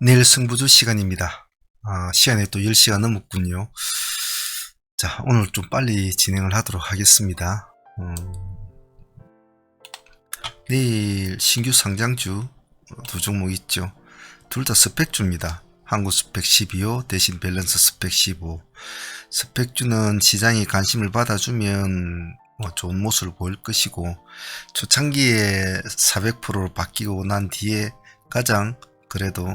내일 승부주 시간입니다. 시간이 또 10시가 넘었군요. 자, 오늘 좀 빨리 진행을 하도록 하겠습니다. 내일 신규 상장주 두 종목 있죠. 둘 다 스펙주입니다. 한국 스펙 12호 대신 밸런스 스펙 15. 스펙주는 시장이 관심을 받아주면 좋은 모습을 보일 것이고, 초창기에 400%로 바뀌고 난 뒤에 가장 그래도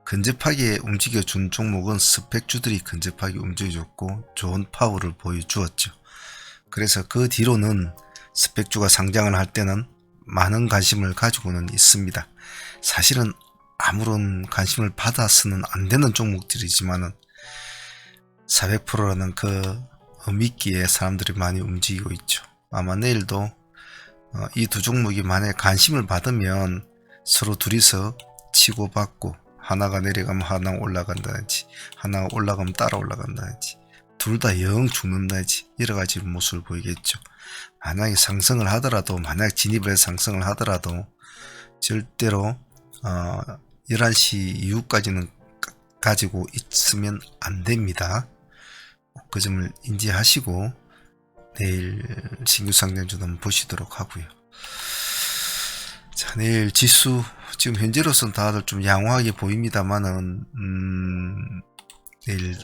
근접하게 움직여준 종목은 스펙주들이 근접하게 움직여줬고 좋은 파워를 보여주었죠. 그래서 그 뒤로는 스펙주가 상장을 할 때는 많은 관심을 가지고는 있습니다. 사실은 아무런 관심을 받아서는 안 되는 종목들이지만은 400%라는 그 미끼에 사람들이 많이 움직이고 있죠. 아마 내일도 이 두 종목이 만약에 관심을 받으면 서로 둘이서 치고받고, 하나가 내려가면 하나가 올라간다든지, 하나가 올라가면 따라 올라간다든지, 둘 다 영 죽는다든지, 여러가지 모습을 보이겠죠. 만약에 상승을 하더라도, 만약 진입을 해서 상승을 하더라도 절대로 11시 이후까지는 가지고 있으면 안 됩니다. 그 점을 인지하시고 내일 신규 상장주 한번 보시도록 하고요. 자, 내일 지수 지금 현재로서는 다들 좀 양호하게 보입니다만은 내일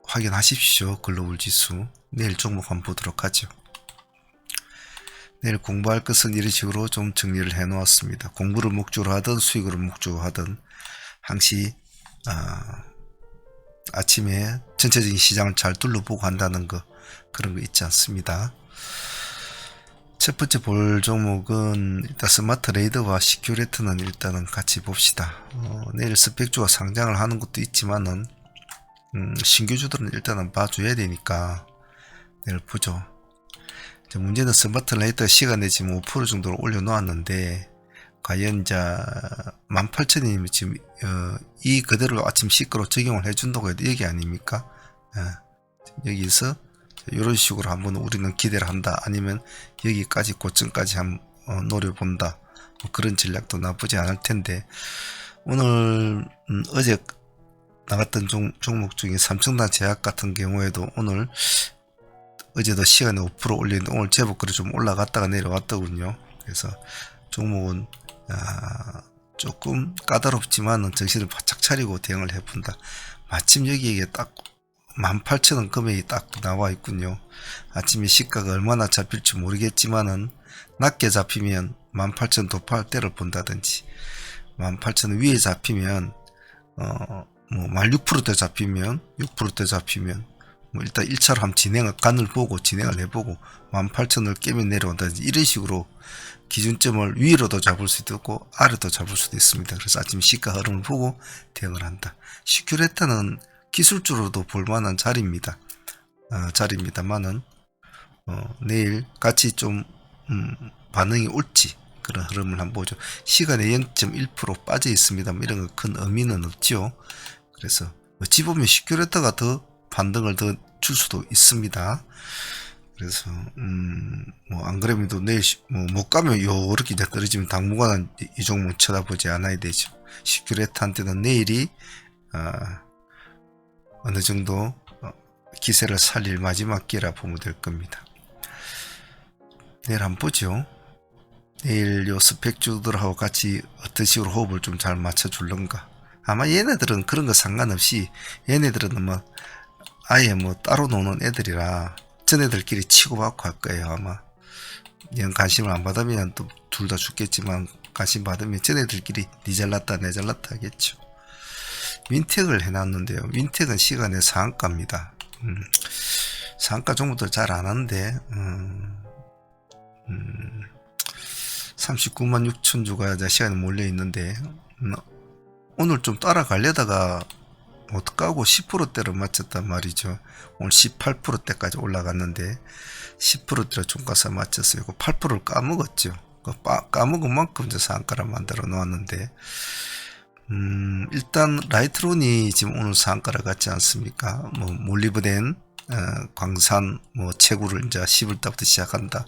확인하십시오. 글로벌 지수 내일 종목 한번 보도록 하죠. 내일 공부할 것은 이런 식으로 좀 정리를 해 놓았습니다. 공부를 목적으로 하든 수익을 목적으로 하든 항시 아침에 전체적인 시장을 잘 둘러보고 한다는 거, 그런 거 있지 않습니다. 첫 번째 볼 종목은 일단 스마트 레이더와 시큐레트는 일단은 같이 봅시다. 내일 스펙주가 상장을 하는 것도 있지만은 신규주들은 일단은 봐줘야 되니까 내일 보죠. 문제는 스마트 레이더 시간에 지금 5% 정도로 올려놓았는데 과연 이제 18,000원이면 지금 이 그대로 아침 시가로 적용을 해준다고 해도 얘기 아닙니까? 여기서 이런 식으로 한번 우리는 기대를 한다, 아니면 여기까지 고점까지 한번 노려본다, 뭐 그런 전략도 나쁘지 않을 텐데, 오늘 어제 나갔던 종목 중에 삼성단 제약 같은 경우에도 오늘 어제도 시간에 5% 올리는데 오늘 제법 그래 좀 올라갔다가 내려왔더군요. 그래서 종목은 조금 까다롭지만은 정신을 바짝 차리고 대응을 해본다. 마침 여기에 딱 18,000원 금액이 딱 나와 있군요. 아침에 시가가 얼마나 잡힐지 모르겠지만은 낮게 잡히면 18,000원 도파할 때를 본다든지, 18,000원 위에 잡히면 뭐 16%대 잡히면 6%대 잡히면 뭐 일단 1차로 한번 진행을 간을 보고 진행을 해보고 18,000원을 깨면 내려온다든지, 이런 식으로 기준점을 위로도 잡을 수도 있고 아래도 잡을 수도 있습니다. 그래서 아침 시가 흐름을 보고 대응을 한다. 시큐레타는 기술적으로도 볼만한 자리입니다. 자리입니다만은 내일 같이 좀 반응이 올지 그런 흐름을 한번 보죠. 시간에 0.1% 빠져 있습니다. 이런 거 큰 의미는 없죠. 그래서 어찌 보면 시큐레타가 더 반등을 더 줄 수도 있습니다. 그래서 뭐 안 그러면 또 내일 뭐 못 가면 요렇게 이제 떨어지면 당분간은 이 종목 쳐다보지 않아야 되죠. 시큐레타한테는 내일이 어느 정도 기세를 살릴 마지막 기회라 보면 될 겁니다. 내일 한번 보죠. 내일 요 스펙주들하고 같이 어떤 식으로 호흡을 좀 잘 맞춰 줄런가. 아마 얘네들은 그런 거 상관없이, 얘네들은 뭐 아예 뭐 따로 노는 애들이라 전애들끼리 치고받고 할 거예요. 아마 영 관심을 안 받으면 또 둘 다 죽겠지만, 관심 받으면 전애들끼리 니 잘났다 내 잘났다 하겠죠. 윈텍을 해놨는데요. 윈텍은 시간의 상한가입니다. 상한가 종목들 잘 안 하는데 39만 6천 주가 시간에 몰려 있는데 오늘 좀 따라가려다가 어떡하고 10%대로 맞췄단 말이죠. 오늘 18%대까지 올라갔는데 10%대로 종가사 맞췄어요. 8%를 까먹었죠. 까먹은 만큼 이제 상한가를 만들어 놓았는데 일단 라이트론이 지금 오늘 상한가를 갖지 않습니까? 뭐 몰리브덴 광산 뭐 채굴을 이제 10월달부터 시작한다.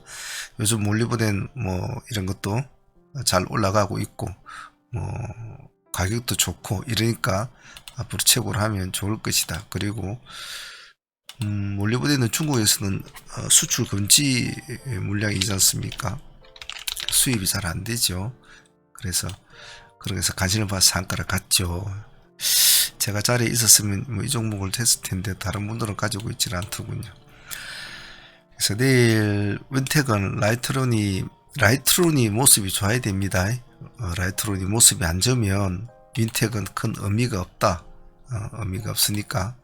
요즘 몰리브덴 뭐 이런 것도 잘 올라가고 있고, 뭐 가격도 좋고 이러니까 앞으로 채굴 하면 좋을 것이다. 그리고 몰리브데는 중국에서는 수출 금지 물량이지 않습니까? 수입이 잘 안 되죠. 그래서 관심을 봐서 상가를 갔죠. 제가 자리에 있었으면 뭐 이 종목을 했을 텐데 다른 분들은 가지고 있지는 않더군요. 그래서 내일 윈텍은 라이트론이 모습이 좋아야 됩니다. 라이트론이 모습이 안 좋으면 윈텍은 큰 의미가 없다. 의미가 없으니까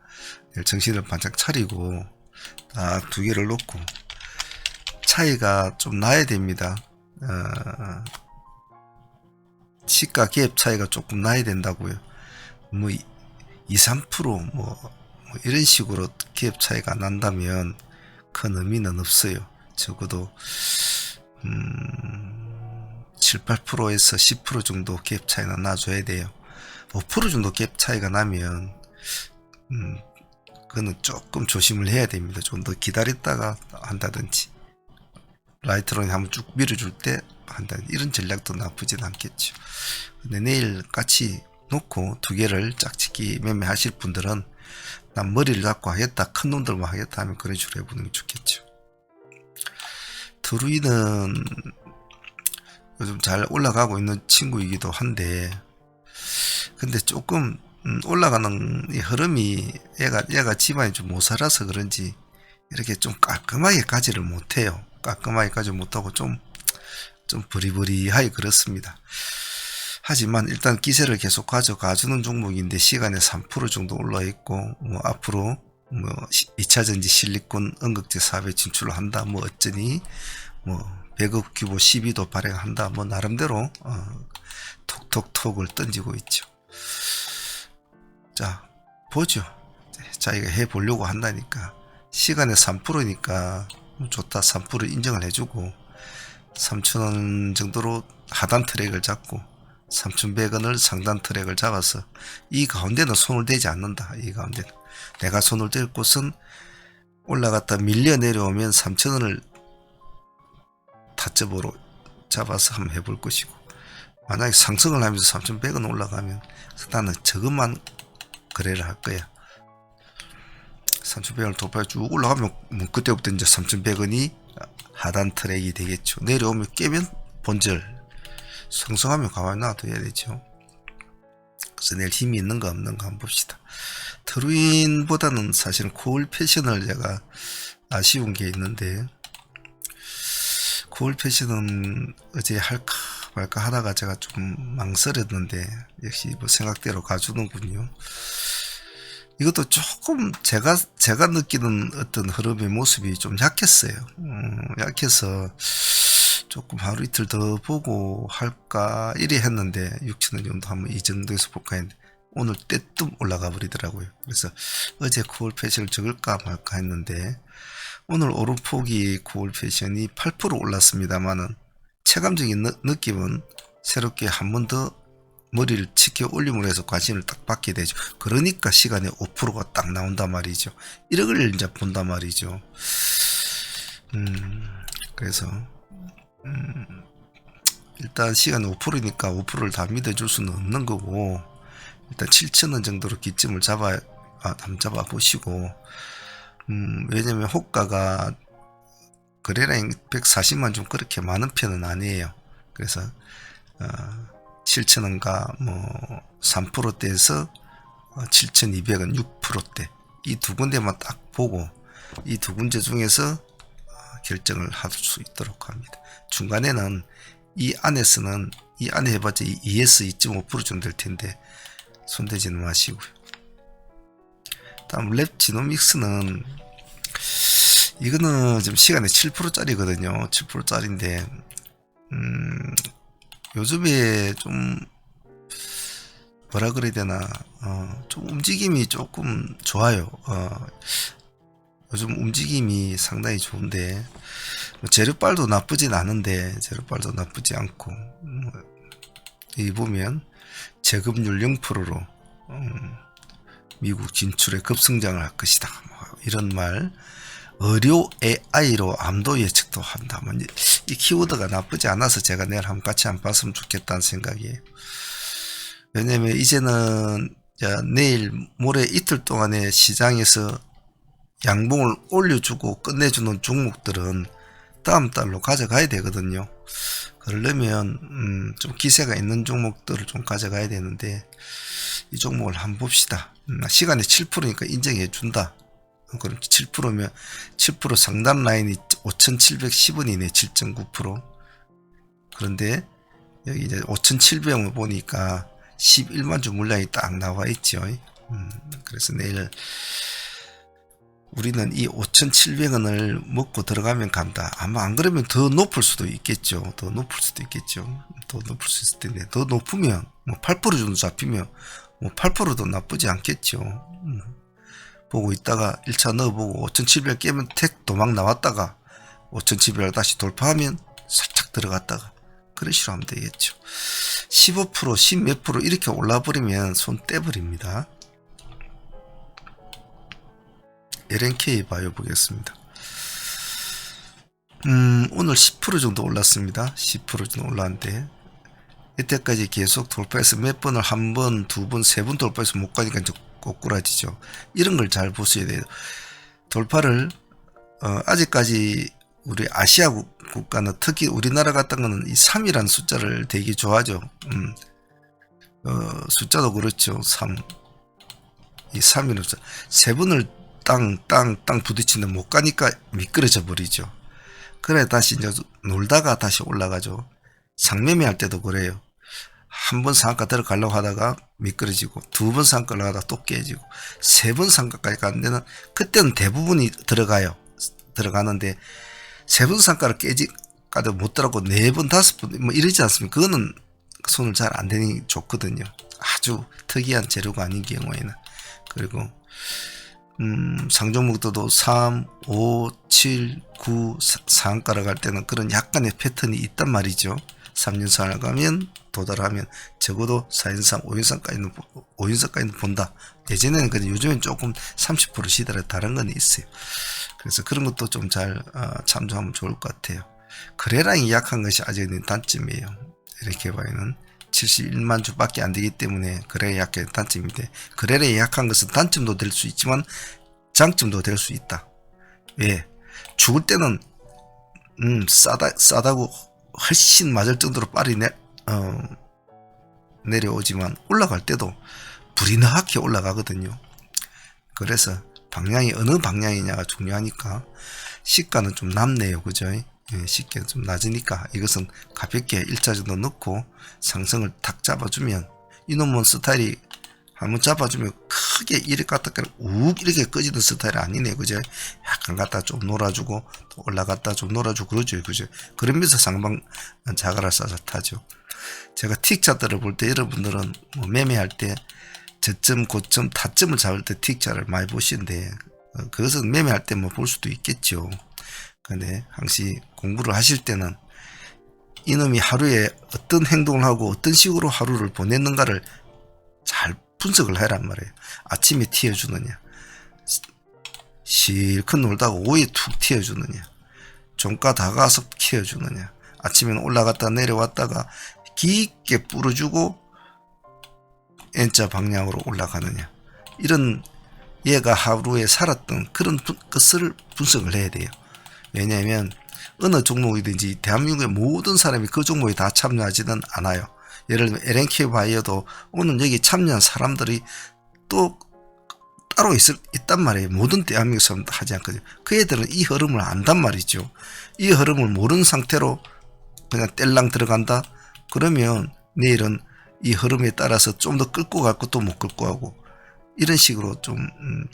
내일 정신을 반짝 차리고 딱 두 개를 놓고 차이가 좀 나야 됩니다. 시가 갭 차이가 조금 나야 된다고요. 뭐 2, 3% 이런 식으로 갭 차이가 난다면 큰 의미는 없어요. 적어도 7, 8%에서 10% 정도 갭 차이는 나줘야 돼요. 5% 정도 갭 차이가 나면 그거는 조금 조심을 해야 됩니다. 좀 더 기다렸다가 한다든지 라이트론이 한번 쭉 밀어줄 때 한다든지 이런 전략도 나쁘진 않겠죠. 근데 내일 같이 놓고 두 개를 짝짓기 매매하실 분들은 난 머리를 잡고 하겠다, 큰 놈들만 하겠다 하면 그런 식으로 해보는 게 좋겠죠. 드루이는 요즘 잘 올라가고 있는 친구이기도 한데 근데 조금 올라가는 이 흐름이 얘가 집안이 좀 못 살아서 그런지 이렇게 좀 깔끔하게 가지를 못해요. 깔끔하게 가지 못하고 좀 버리버리하게 그렇습니다. 하지만 일단 기세를 계속 가져가주는 종목인데 시간에 3% 정도 올라 있고 앞으로 2차전지 실리콘 음극재 사업에 진출을 한다. 어쩌니 100억 규모 12도 발행한다. 나름대로 톡톡톡을 던지고 있죠. 자, 보죠. 자기가 해보려고 한다니까. 시간에 3%니까 좋다. 3% 인정을 해주고 3,000원 정도로 하단 트랙을 잡고 3,100원을 상단 트랙을 잡아서 이 가운데는 손을 대지 않는다. 이 가운데는 내가 손을 댈 곳은 올라갔다 밀려 내려오면 3,000원을 타점으로 잡아서 한번 해볼 것이고 만약에 상승을 하면서 3,100원 올라가면 나는 저것만 거래를 할 거야. 3,100원을 돌파해 쭉 올라가면 그때부터 이제 3,100원이 하단 트랙이 되겠죠. 내려오면 깨면 본절, 성성하면 가만히 놔둬야 되죠. 그래서 내일 힘이 있는가 없는가 한번 봅시다. 트루인보다는 사실은 코올 패션을 제가 아쉬운 게 있는데 코올 패션은 어제 할까 말까 하다가 제가 좀 망설였는데 역시 생각대로 가주는군요. 이것도 조금 제가 느끼는 어떤 흐름의 모습이 좀 약했어요. 약해서 조금 하루 이틀 더 보고 할까 이래 했는데 6,000원 정도 한번 이 정도에서 볼까 했는데 오늘 떼뜸 올라가 버리더라고요. 그래서 어제 코올 패션을 적을까 말까 했는데 오늘 오름폭이 코올 패션이 8% 올랐습니다만은 체감적인 느낌은 새롭게 한 번 더 머리를 치켜 올림으로 해서 관심을 딱 받게 되죠. 그러니까 시간에 5%가 딱 나온단 말이죠. 1억을 이제 본단 말이죠. 그래서 일단 시간에 5%니까 5%를 다 믿어줄 수는 없는 거고 일단 7,000원 정도로 기점을 한번 잡아 보시고 왜냐면 호가가 거래량이 140만 좀 그렇게 많은 편은 아니에요. 그래서 7,000원과 3%대에서 7,200원 6%대 이 두 군데만 딱 보고 이 두 군데 중에서 결정을 할 수 있도록 합니다. 중간에는 이 안에 해봤자 ES 2.5% 정도 될 텐데 손대지는 마시고요. 다음 랩 지노믹스는 이거는 지금 시간에 7%짜리거든요. 7%짜리인데 요즘에 좀 뭐라 그래야 되나 좀 움직임이 조금 좋아요. 요즘 움직임이 상당히 좋은데 재료빨도 나쁘진 않은데 재료빨도 나쁘지 않고 여기 보면 재급률 0%로 미국 진출에 급성장을 할 것이다. 이런 말. 의료 AI로 암도 예측도 한다. 이 키워드가 나쁘지 않아서 제가 내일 같이 한번 봤으면 좋겠다는 생각이에요. 왜냐면 이제는 내일 모레 이틀 동안에 시장에서 양봉을 올려주고 끝내주는 종목들은 다음 달로 가져가야 되거든요. 그러려면 좀 기세가 있는 종목들을 좀 가져가야 되는데 이 종목을 한번 봅시다. 시간이 7%니까 인정해 준다. 그럼 7%면 7% 상단 라인이 5,710원이네. 7.9%. 그런데 여기 이제 5,700원을 보니까 11만 주 물량이 딱 나와 있죠. 그래서 내일 우리는 이 5,700원을 먹고 들어가면 간다. 아마 안 그러면 더 높을 수도 있겠죠. 더 높을 수도 있겠죠. 더 높을 수 있을 텐데 더 높으면 뭐 8% 정도 잡히면 뭐 8%도 나쁘지 않겠죠. 보고 있다가 1차 넣어보고 5,700 깨면 택 도망 나왔다가 5,700을 다시 돌파하면 살짝 들어갔다가 그런 식으로 하면 되겠죠. 15% 10 몇 프로 이렇게 올라버리면 손 떼버립니다. LNK 바이오 보겠습니다. 오늘 10% 정도 올랐습니다. 10% 정도 올랐는데 이때까지 계속 돌파해서 몇 번을 한 번, 두 번, 세 번 돌파해서 못 가니까 이제 꼬꾸라지죠. 이런 걸 잘 보셔야 돼요. 돌파를 아직까지 우리 아시아 국가는 특히 우리나라 같은 거는 이 3이라는 숫자를 되게 좋아하죠. 숫자도 그렇죠. 3. 이 3이라는 숫자. 세 번을 땅 부딪히는데 못 가니까 미끄러져 버리죠. 그래 다시 이제 놀다가 다시 올라가죠. 상매매 할 때도 그래요. 한 번 상한가 들어가려고 하다가 미끄러지고 두 번 상한가 올라가다가 또 깨지고 세 번 상한가까지 가는 데는 그때는 대부분이 들어가는데 세 번 상한가를 깨지까지 못 들어가고 네 번 다섯 번 뭐 이러지 않습니까? 그거는 손을 잘 안 대니 좋거든요. 아주 특이한 재료가 아닌 경우에는. 그리고 상종목도 3, 5, 7, 9 상한가를 갈 때는 그런 약간의 패턴이 있단 말이죠. 3년상을 가면 도달하면 적어도 4인상, 5인상까지는 본다. 예전에는 근데 요즘엔 조금 30% 시대라 다른 건 있어요. 그래서 그런 것도 좀 잘 참조하면 좋을 것 같아요. 거래량이 약한 것이 아직은 단점이에요. 이렇게 봐야는 71만 주밖에 안 되기 때문에 거래량이 약한 단점인데 거래량이 약한 것은 단점도 될 수 있지만 장점도 될 수 있다. 왜? 죽을 때는 싸다고 훨씬 맞을 정도로 빨리 내려오지만 올라갈 때도 불이나하게 올라가거든요. 그래서 방향이 어느 방향이냐가 중요하니까 시가는 좀 남네요. 그죠? 예, 시가는 좀 낮으니까 이것은 가볍게 1차 정도 넣고 상승을 탁 잡아주면 이놈은 스타일이 한번 잡아주면 크게 이렇게 갖다가 욱 이렇게 꺼지는 스타일이 아니네. 그죠? 약간 갖다 좀 놀아주고 또 올라갔다 좀 놀아주고 그러죠. 그죠? 그러면서 상방 자가를 싸서 타죠. 제가 틱 차트를 볼 때 여러분들은 뭐 매매할 때 저점, 고점, 타점을 잡을 때 틱 차트를 많이 보시는데 그것은 매매할 때 뭐 볼 수도 있겠죠. 근데 항시 공부를 하실 때는 이놈이 하루에 어떤 행동을 하고 어떤 식으로 하루를 보냈는가를 잘 분석을 해란 말이에요. 아침에 튀어주느냐, 실컷 놀다가 오후에 툭 튀어주느냐, 종가 다가서 튀어주느냐, 아침에는 올라갔다 내려왔다가 깊게 뿌려주고 N자 방향으로 올라가느냐, 이런 얘가 하루에 살았던 그런 것을 분석을 해야 돼요. 왜냐하면 어느 종목이든지 대한민국의 모든 사람이 그 종목에 다 참여하지는 않아요. 예를 들면 LNK 바이오도 오늘 여기 참여한 사람들이 또 따로 있단 말이에요. 모든 대한민국 사람도 하지 않거든요. 그 애들은 이 흐름을 안단 말이죠. 이 흐름을 모르는 상태로 그냥 뗄랑 들어간다? 그러면 내일은 이 흐름에 따라서 좀 더 끌고 갈 것도 못 끌고 가고 이런 식으로 좀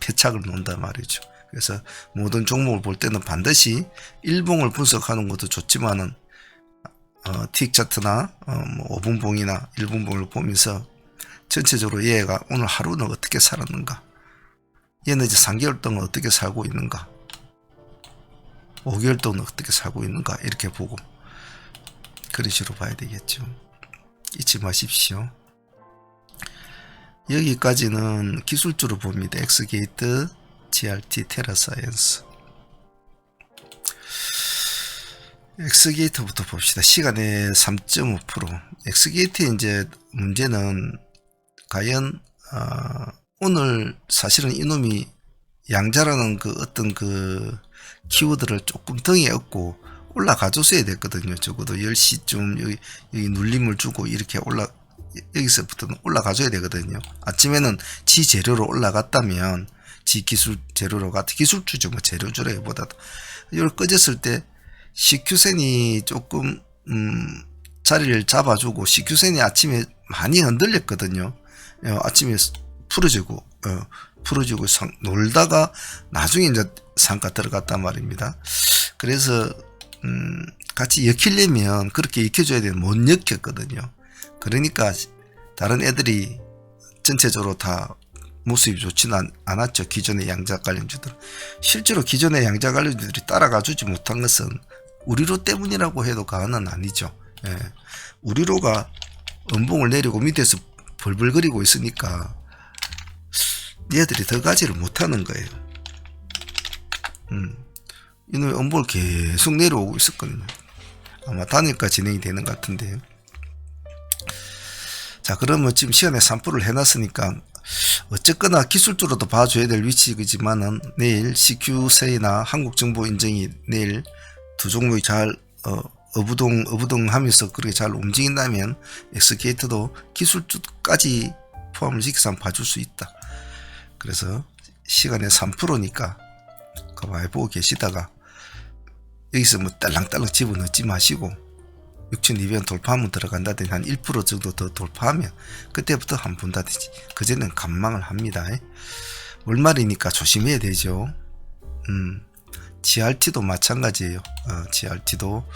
패착을 놓는단 말이죠. 그래서 모든 종목을 볼 때는 반드시 일봉을 분석하는 것도 좋지만은 틱 차트나 뭐 5분봉이나 1분봉을 보면서 전체적으로 얘가 오늘 하루는 어떻게 살았는가, 얘는 이제 3개월 동안 어떻게 살고 있는가, 5개월 동안 어떻게 살고 있는가 이렇게 보고 그런 식으로 봐야 되겠죠. 잊지 마십시오. 여기까지는 기술주로 봅니다. 엑스게이트, GRT, 테라사이언스. 엑스게이트부터 봅시다. 시간의 3.5%. 엑스게이트의 이제 문제는 과연 오늘 사실은 이놈이 양자라는 그 어떤 그 키워드를 조금 등에 업고 올라가줬어야 됐거든요. 적어도 10시쯤 여기 눌림을 주고 이렇게 여기서부터는 올라가줘야 되거든요. 아침에는 지 재료로 올라갔다면 지 기술 재료로 기술주죠. 뭐 재료주라기보다도 이걸 꺼졌을 때 CQ센이 조금 자리를 잡아주고, CQ센이 아침에 많이 흔들렸거든요. 아침에 풀어지고 놀다가 나중에 이제 상가 들어갔단 말입니다. 그래서 같이 엮이려면 그렇게 엮여줘야 되는데 못 엮였거든요. 그러니까 다른 애들이 전체적으로 다 모습이 좋지는 않았죠. 기존의 양자 관련주들. 실제로 기존의 양자 관련주들이 따라가 주지 못한 것은 우리로 때문이라고 해도 과언은 아니죠. 예. 우리로가 음봉을 내리고 밑에서 벌벌거리고 있으니까 얘들이 더 가지를 못하는 거예요. 이놈의 음봉을 계속 내려오고 있었거든요. 아마 단일가 진행이 되는 것 같은데요. 자, 그러면 지금 시간에 3%를 해놨으니까 어쨌거나 기술적으로도 봐줘야 될 위치이지만은 내일 CQ세이나 한국정보인증이 내일 두 종목이 잘 어부동 하면서 그렇게 잘 움직인다면 엑스게이트도 기술주까지 포함을 시켜서 한번 봐줄 수 있다. 그래서 시간에 3%니까 가만히 보고 계시다가 여기서 뭐 딸랑딸랑 집어넣지 마시고 6,200원 돌파하면 들어간다든지 한 1% 정도 더 돌파하면 그때부터 한번 본다든지, 그전에는 관망을 합니다. 월말이니까 조심해야 되죠. GRT도 마찬가지예요. GRT도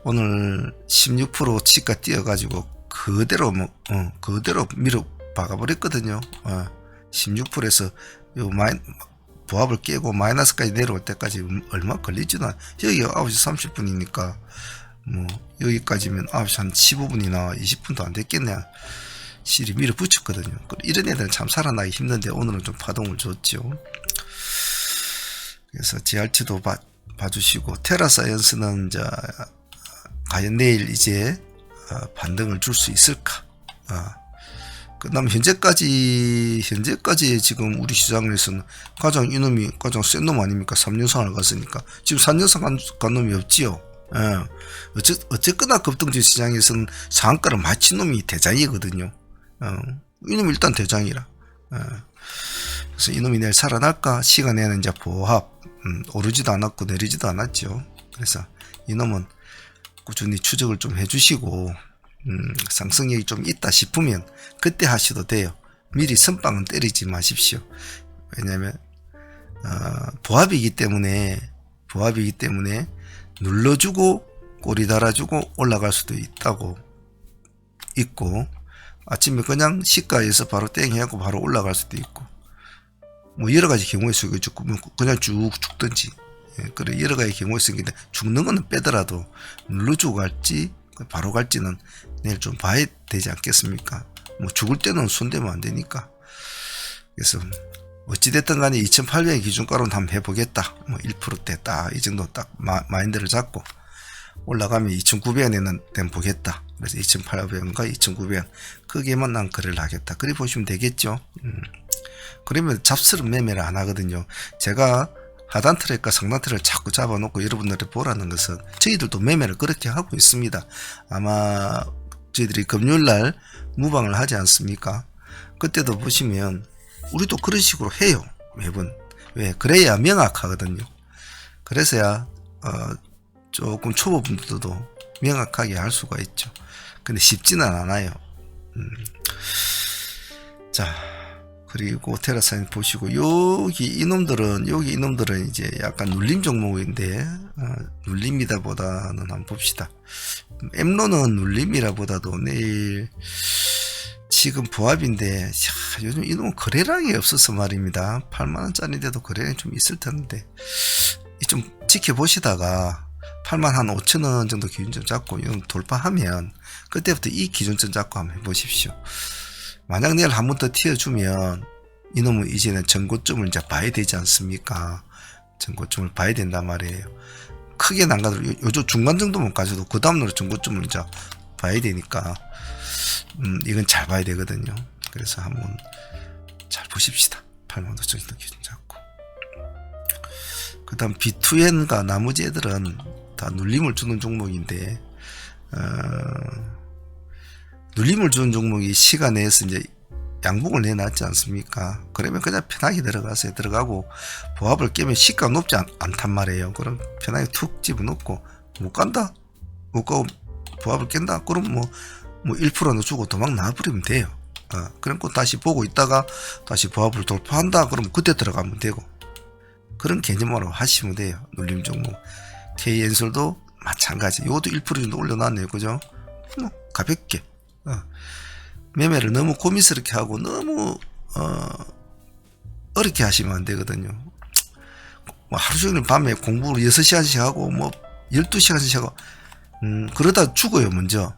오늘 16% 치가 뛰어가지고 그대로 그대로 밀어 박아버렸거든요. 16%에서 보합을 깨고 마이너스까지 내려올 때까지 얼마 걸리지도 않아. 여기가 9시 30분이니까 뭐 여기까지면 9시 한 15분이나 20분도 안 됐겠네. 실이 밀어붙였거든요. 이런 애들은 참 살아나기 힘든데 오늘은 좀 파동을 줬죠. 그래서 GRT도 봐주시고, 테라사이언스는 이제 과연 내일 이제 반등을 줄 수 있을까. 그 다음 현재까지 지금 우리 시장에서는 이놈이 가장 센 놈 아닙니까? 3년상을 갔으니까 지금 4년상 간 놈이 없지요. 어쨌거나 급등주 시장에서는 상한가를 맞힌 놈이 대장이거든요. 이놈이 일단 대장이라. 그래서 이놈이 내일 살아날까? 시간에는 이제 보합, 오르지도 않았고 내리지도 않았죠. 그래서 이놈은 꾸준히 추적을 좀 해주시고, 상승력이 좀 있다 싶으면 그때 하셔도 돼요. 미리 선빵은 때리지 마십시오. 왜냐면 보합이기 때문에 눌러주고 꼬리 달아주고 올라갈 수도 있고, 아침에 그냥 시가에서 바로 땡해하고 바로 올라갈 수도 있고, 뭐 여러가지 경우에 쓰겠죠. 그냥 쭉 죽든지. 그래, 여러가지 경우에 쓰는데 죽는 거는 빼더라도 눌러주고 갈지 바로 갈지는 내일 좀 봐야 되지 않겠습니까? 뭐 죽을 때는 손대면 안 되니까. 그래서 어찌됐든 간에 2,800의 기준가로는 한번 해보겠다. 뭐 1%대 딱 이 정도 딱 마인드를 잡고 올라가면 2,900원에는 된 보겠다. 그래서 2,800원과 2,900원 거기에만 난 거래를 하겠다. 그래 보시면 되겠죠. 그러면 잡스러운 매매를 안 하거든요. 제가 하단 트랙과 상단 트랙을 자꾸 잡아놓고 여러분들이 보라는 것은 저희들도 매매를 그렇게 하고 있습니다. 아마 저희들이 금요일날 무방을 하지 않습니까? 그때도 보시면 우리도 그런 식으로 해요. 매번. 왜? 그래야 명확하거든요. 그래서야 조금 초보분들도 명확하게 할 수가 있죠. 근데 쉽지는 않아요. 자, 그리고 테라사인 보시고, 여기 이놈들은 이제 약간 눌림 종목인데, 눌림이다 보다는 한번 봅시다. 엠로는 눌림이라 보다도 내일 지금 보합인데, 요즘 이놈은 거래량이 없어서 말입니다. 8만원짜리인데도 거래량이 좀 있을 텐데, 좀 지켜보시다가 8만 한 5천원 정도 기준점 잡고 이놈 돌파하면 그때부터 이 기준점 잡고 한번 해보십시오. 만약 내일 한 번 더 튀어주면 이놈은 이제는 전고점을 이제 봐야 되지 않습니까? 전고점을 봐야 된단 말이에요. 크게 난가도 요즘 중간 정도만 가져도 그 다음으로 전고점을 이제 봐야 되니까 이건 잘 봐야 되거든요. 그래서 한번 잘 보십시다. 85,000원 기준 잡고. 그 다음 B2N과 나머지 애들은 다 눌림을 주는 종목인데, 눌림을 주는 종목이 시간 내에서 이제 양봉을 내놨지 않습니까? 그러면 그냥 편하게 들어가세요. 들어가고 보합을 깨면 시가 높지 않단 말이에요. 그럼 편하게 툭 집어넣고 못 간다? 못 가고 보합을 깬다? 그럼 뭐 1%는 주고 도망 나와버리면 돼요. 그리고 다시 보고 있다가 다시 보합을 돌파한다? 그러면 그때 들어가면 되고, 그런 개념으로 하시면 돼요. 눌림 종목. K엔솔도 마찬가지. 이것도 1% 정도 올려놨네요. 그죠? 뭐 가볍게. 매매를 너무 고민스럽게 하고 너무 어렵게 하시면 안 되거든요. 뭐 하루 종일 밤에 공부를 6시간씩 하고 뭐 12시간씩 하고 그러다 죽어요. 먼저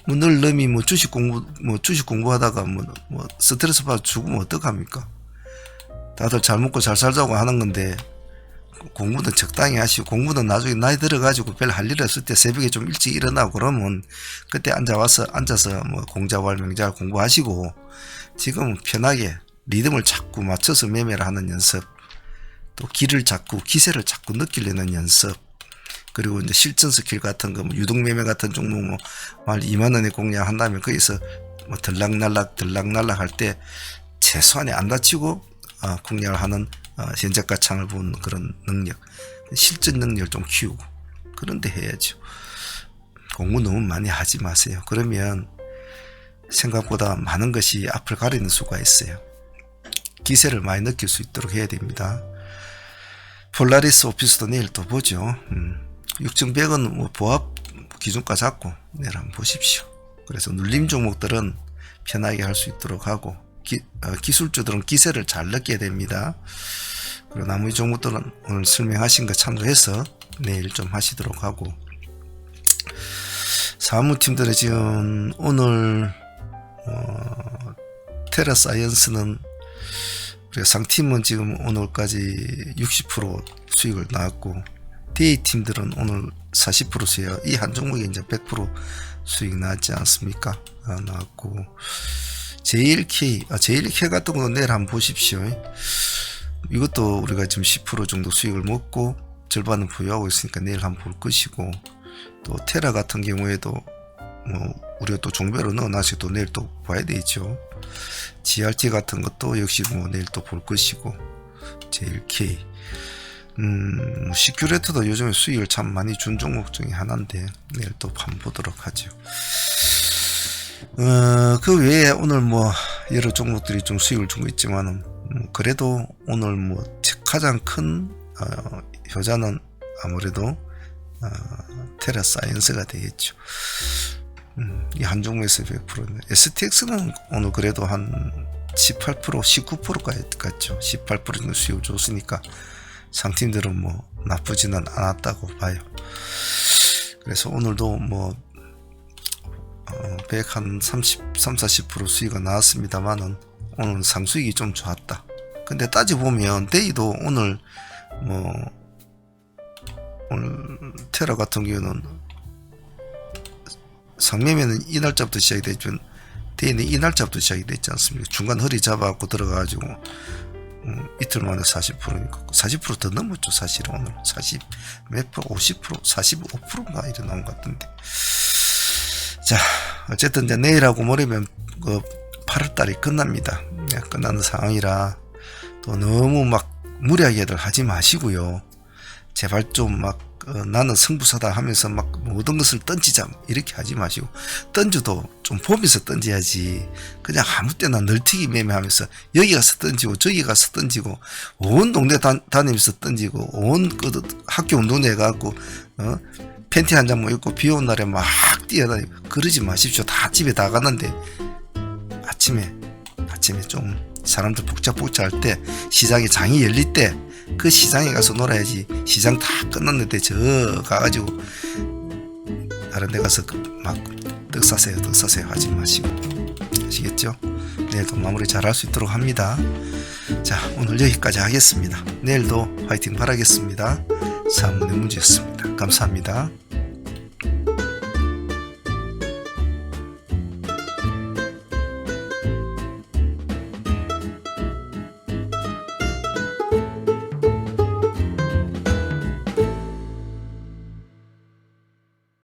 뭐 늘 놈이 뭐 주식 공부하다가 뭐 스트레스 받아 죽으면 어떡합니까? 다들 잘 먹고 잘 살자고 하는 건데, 공부는 적당히 하시고, 공부는 나중에 나이 들어가지고 별 할 일 없을 때 새벽에 좀 일찍 일어나고 그러면 그때 앉아서 뭐 공자왈 명자왈 공부하시고, 지금은 편하게 리듬을 자꾸 맞춰서 매매를 하는 연습, 또 기세를 자꾸 느끼려는 연습, 그리고 이제 실전 스킬 같은 거, 뭐 유동 매매 같은 종목 뭐 2만원에 공략한다면 거기서 뭐 들락날락 할 때 최소한에 안 다치고 공략을 하는 현재가 창을 보는 그런 능력, 실전 능력을 좀 키우고 그런데 해야죠. 공부 너무 많이 하지 마세요. 그러면 생각보다 많은 것이 앞을 가리는 수가 있어요. 기세를 많이 느낄 수 있도록 해야 됩니다. 폴라리스 오피스도 내일 또 보죠. 6100은 뭐 보합 기준가 잡고 내일 한번 보십시오. 그래서 눌림 종목들은 편하게 할 수 있도록 하고, 기술주들은 기세를 잘 느껴야 됩니다. 그리고 나머지 종목들은 오늘 설명하신 거 참조해서 내일 좀 하시도록 하고, 사무팀들은 지금 오늘 테라사이언스는 우리가 상팀은 지금 오늘까지 60% 수익을 나왔고, 데이팀들은 오늘 40% 수익, 이 한 종목이 이제 100% 수익 나왔지 않습니까? 나왔고, JLK 같은 거 내일 한번 보십시오. 이것도 우리가 지금 10% 정도 수익을 먹고 절반은 보유하고 있으니까 내일 한번 볼 것이고, 또 테라 같은 경우에도 뭐 우리가 또 종별로 넣어놔서 또 내일 또 봐야 되죠. GRT 같은 것도 역시 뭐 내일 또 볼 것이고, JLK, 시큐레트도 요즘에 수익을 참 많이 준 종목 중에 하나인데 내일 또 한번 보도록 하죠. 그 외에 오늘 뭐 여러 종목들이 좀 수익을 준 거 있지만은 그래도 오늘 뭐 가장 큰 효자는 아무래도 테라사이언스가 되겠죠. 이 한 종목에서 100%는 STX는 오늘 그래도 한 18%, 19%까지 갔죠. 18% 정도 수익을 줬으니까 상팀들은 뭐 나쁘지는 않았다고 봐요. 그래서 오늘도 뭐 130-40% 수익이 나왔습니다만은 오늘 상수익이 좀 좋았다. 근데 따져보면 데이도 오늘 테라 같은 경우는 상매매는 이 날짜부터 시작이 됐지만 데이는 이 날짜부터 시작이 됐지 않습니까? 중간 허리 잡아갖고 들어가가지고 이틀 만에 40%니까 40% 더 넘었죠. 사실은 오늘 40 몇 프로, 50%, 45%인가 이래 나온 것 같은데. 자, 어쨌든 이제 내일하고 모레면 그 8월달이 끝납니다. 끝나는 상황이라 또 너무 막 무리하게들 하지 마시고요. 제발 좀 막 나는 승부사다 하면서 막 모든 것을 던지자 이렇게 하지 마시고, 던져도 좀 보면서 던져야지. 그냥 아무 때나 널뛰기 매매하면서 여기 가서 던지고 저기 가서 던지고 온 동네 다니면서 던지고 온 학교 운동장에 가고 팬티 한 장 뭐 입고 비 오는 날에 막 뛰어다니고 그러지 마십시오. 다 집에 다 갔는데 아침에 좀 사람들 복잡할 때, 시장에 장이 열릴 때 그 시장에 가서 놀아야지. 시장 다 끝났는데 저 가가지고 다른 데 가서 막 떡 사세요 하지 마시고, 아시겠죠? 내일도 마무리 잘 할 수 있도록 합니다. 자, 오늘 여기까지 하겠습니다. 내일도 화이팅 바라겠습니다. 사문의 문제였습니다. 감사합니다.